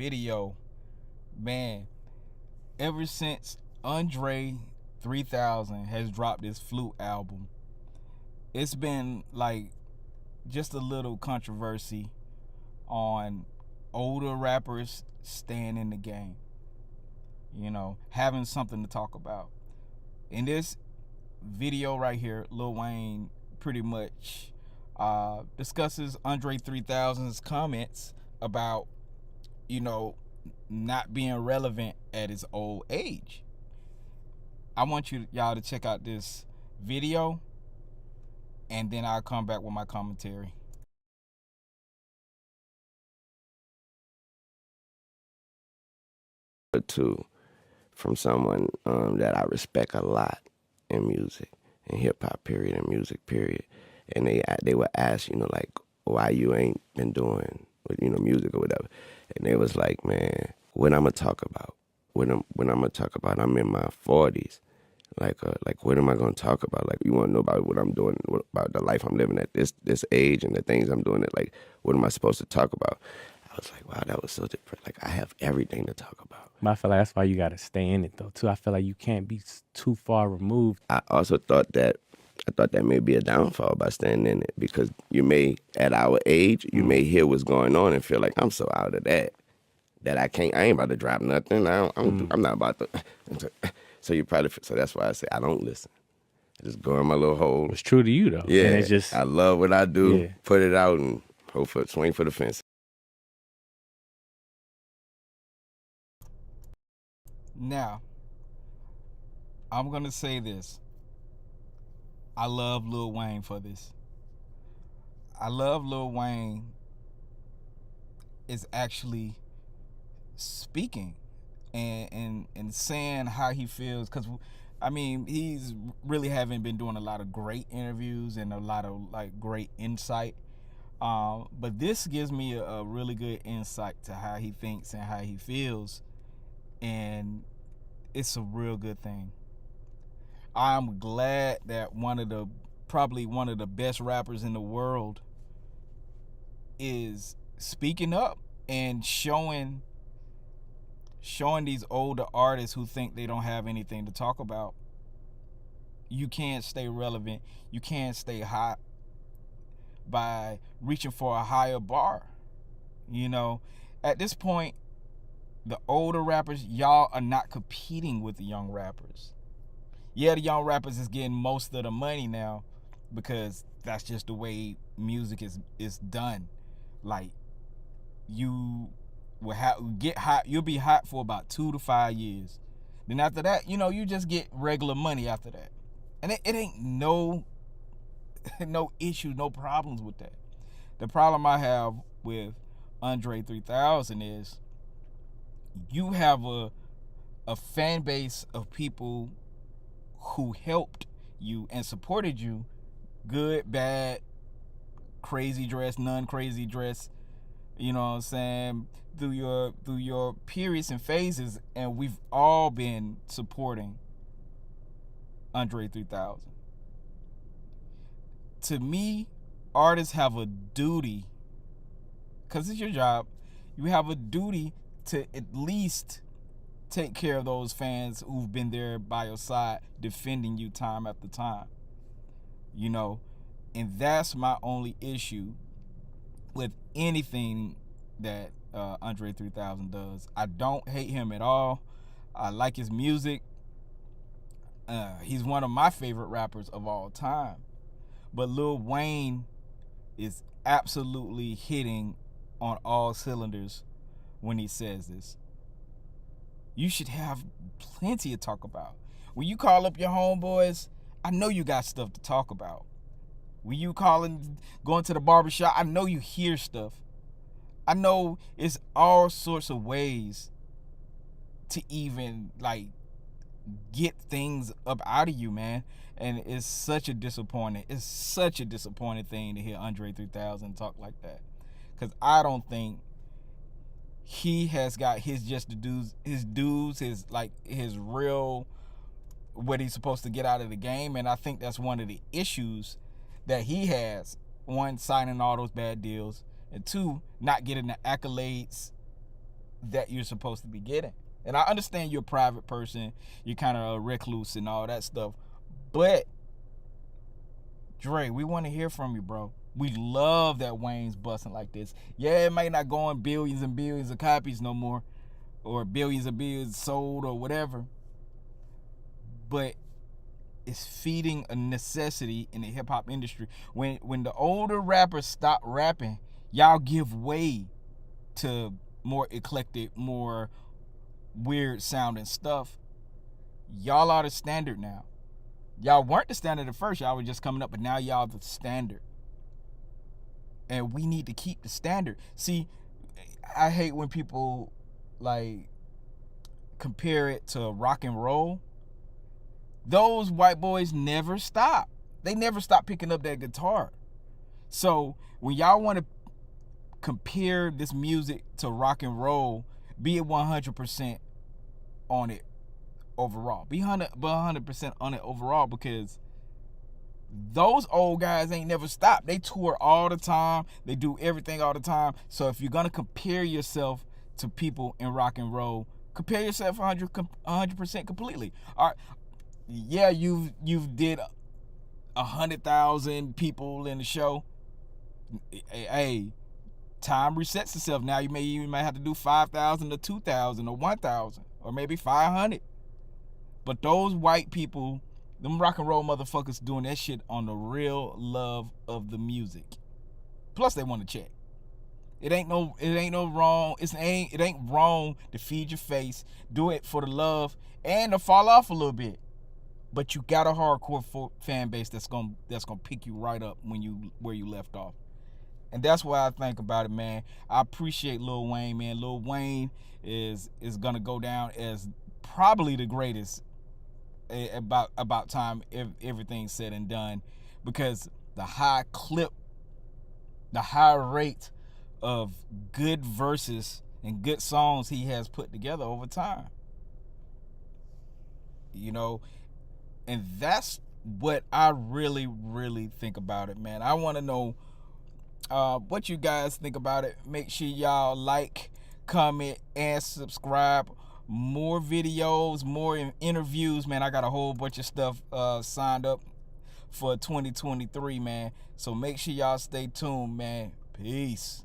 video, man, ever since Andre 3000 has dropped his Flute album, it's been like just a little controversy on older rappers staying in the game, having something to talk about. In this video right here, Lil Wayne pretty much discusses Andre 3000's comments about, not being relevant at his old age. I want y'all to check out this video, and then I'll come back with my commentary. To from someone that I respect a lot in music, in hip hop period, and music period, and they would ask, like, why you ain't been doing, music or whatever, and they was like, man, what I'm gonna talk about? When I'm gonna talk about? I'm in my 40s. Like what am I gonna talk about? Like, you want to know about what I'm doing, about the life I'm living at this age, and the things I'm doing. Like, what am I supposed to talk about? I was like, wow, that was so different. Like, I have everything to talk about. But I feel like that's why you got to stay in it, though, too. I feel like you can't be too far removed. I also thought that may be a downfall by staying in it, because you may, at our age, you may hear what's going on and feel like, I'm so out of that I ain't about to drop nothing. I'm not about to. So you probably, so that's why I say I don't listen. I just go in my little hole. It's true to you, though. Yeah, and it's just, I love what I do. Yeah. Put it out and swing for the fence. Now, I'm gonna say this. I love Lil Wayne for this. I love Lil Wayne is actually speaking and saying how he feels, because he's really haven't been doing a lot of great interviews and a lot of like great insight, but this gives me a really good insight to how he thinks and how he feels, and it's a real good thing. I'm glad that probably one of the best rappers in the world is speaking up and showing these older artists who think they don't have anything to talk about, you can't stay relevant, you can't stay hot by reaching for a higher bar. At this point, the older rappers, y'all are not competing with the young rappers. Yeah, the young rappers is getting most of the money now, because that's just the way music is done. Like, you will get hot. You'll be hot for about 2 to 5 years. Then after that, you just get regular money after that, and it ain't no issue, no problems with that. The problem I have with Andre 3000 is you have a fan base of people who helped you and supported you, good, bad, crazy dress, non-crazy dress, you know what I'm saying, through your periods and phases, and we've all been supporting Andre 3000. To me, artists have a duty, because it's your job, you have a duty to at least take care of those fans who've been there by your side, defending you time after time. And that's my only issue with anything that Andre 3000 does. I don't hate him at all. I like his music. He's one of my favorite rappers of all time. But Lil Wayne is absolutely hitting on all cylinders when he says this. You should have plenty to talk about. When you call up your homeboys, I know you got stuff to talk about. When you going to the barbershop, I know you hear stuff. I know it's all sorts of ways to even like get things up out of you, man. And it's such a disappointing thing to hear Andre 3000 talk like that, because I don't think he has got his real, what he's supposed to get out of the game. And I think that's one of the issues that he has. One, signing all those bad deals, and two, not getting the accolades that you're supposed to be getting. And I understand you're a private person, you're kind of a recluse and all that stuff, but Dre, we want to hear from you, bro. We love that Wayne's busting like this. Yeah, it might not go on billions and billions of copies no more, or billions and billions sold or whatever, but it's feeding a necessity in the hip-hop industry. When the older rappers stop rapping, y'all give way to more eclectic, more weird sounding stuff. Y'all are the standard now. Y'all weren't the standard at first. Y'all were just coming up, but now y'all the standard. And we need to keep the standard. See, I hate when people like compare it to rock and roll. Those white boys never stop. They never stop picking up that guitar. So when y'all want to compare this music to rock and roll, be it 100% on it overall. Be 100% on it overall, because those old guys ain't never stopped. They tour all the time. They do everything all the time. So if you're gonna compare yourself to people in rock and roll, compare yourself 100% completely. All right, yeah, you've did 100,000 people in the show. Hey, time resets itself. Now you might have to do 5,000 or 2,000 or 1,000 or maybe 500. But those white people, them rock and roll motherfuckers, doing that shit on the real love of the music. Plus they want to check. It ain't no wrong. It ain't wrong to feed your face, do it for the love, and to fall off a little bit. But you got a hardcore fan base that's gonna pick you right up where you left off. And that's why I think about it, man. I appreciate Lil Wayne, man. Lil Wayne is gonna go down as probably the greatest about time if everything's said and done, because the high rate of good verses and good songs he has put together over time. You know, and that's what I really, really think about it, man. I want to know what you guys think about it. Make sure y'all like, comment, and subscribe. More videos, more interviews, man. I got a whole bunch of stuff signed up for 2023, man. So make sure y'all stay tuned, man. Peace.